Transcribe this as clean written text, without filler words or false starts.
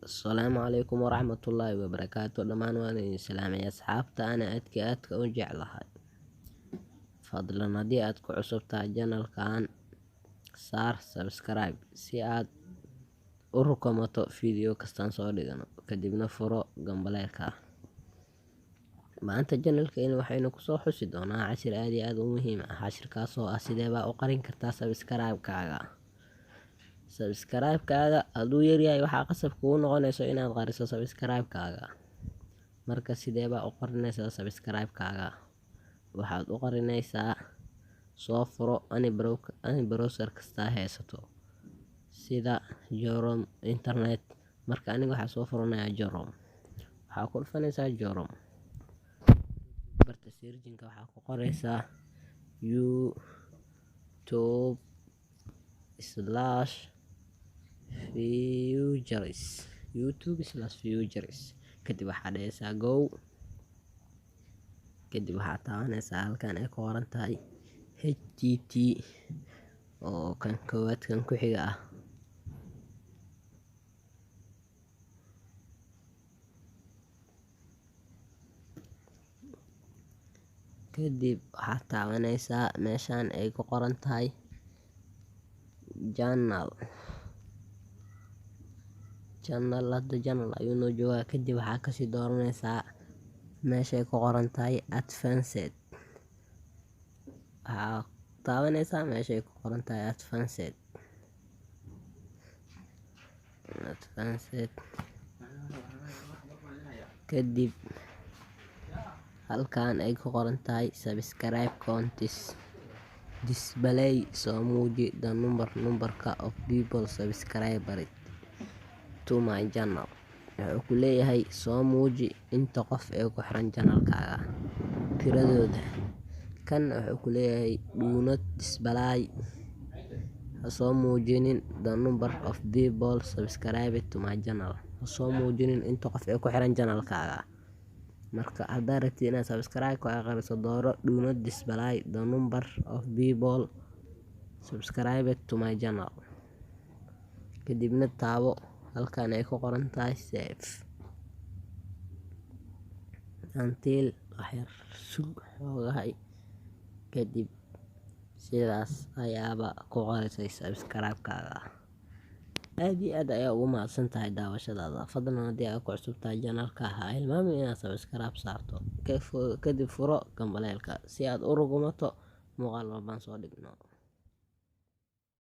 Asalaamu calaykum waraxmatullaahi wabarakaatu. Dhammaan waan idin salaamay asxaabta ana aadka u jeclahay. Fadlan haddii aad ku cusub tahay channelkan saar subscribe si aad u rukumato video kastaan soo dhigano, kadibna furo gambaleelka. Maanta channelkeena waxaynu kusoo xusi doonaa cashir aad iyo aad u muhiim ah. Cashirkaas oo ah sidee baa u qarin kartaa subscribe-kaaga. Subscribe-kaaga hadduu yaryahay waxaa qasab kugu noqonayso inaad qariso subscribe-kaaga. Marka sidee baa u qarinaysaa subscribe-kaaga? Waxaad u qarinaysaa soo furo any browser kasta haysato sida Chrome internet. Marka aniga waxaa soo furanayaa Chrome. Waxaa ku dhufanaysaa Chrome. Barta searching-ka waxaa ku qoraysaa youtube/futures kadib waxaad dhahaysaa go. Kadib waxaad taabanaysaa halkan ay ku qoran tahay htt oo kan koowaad kan ku xiga ah. Kadib waxaad taabanaysaa meeshaan ay ku qoran tahay channel ayuu noo joogaa. Kadib waxaa kasii dooranaysaa meeshay ku qoran tahay advanced. Waxaa taabanaysaa meeshay ku qoran tahay advanced. Kadib halkan ay ku qoran tahay subscribe counts display soo muuji the numberka of people subscribed to my channel. Wuxuu ku leeyahay soo muuji inta qof ee ku xiran channelkaaga tiradooda. Kan wuxuu ku leeyahay do not display soo muujinin the number of people subscribed to my channel. Soo muujinin inta qof ee ku xiran channelkaaga. Marka haddaad rabtid inaad subscribe-kaaga qariso, dooro do not display the number of people subscribed to my channel. Kadibna taabo halkan ay ku qoran tahay save until waxyar sug xoogahay. Kadib sidaas ayaaba ku qoraysay subscribe-kaaga. aad iyo aad ayaa ugu mahadsan tahay daawashadaada. Fadlan haddii aad ku cusub tahay channelka ha hilmaamin inaad subscribe saarto, kadib furo gambaleelka si aad u rukumato muuqaal walbaan soo dhigno.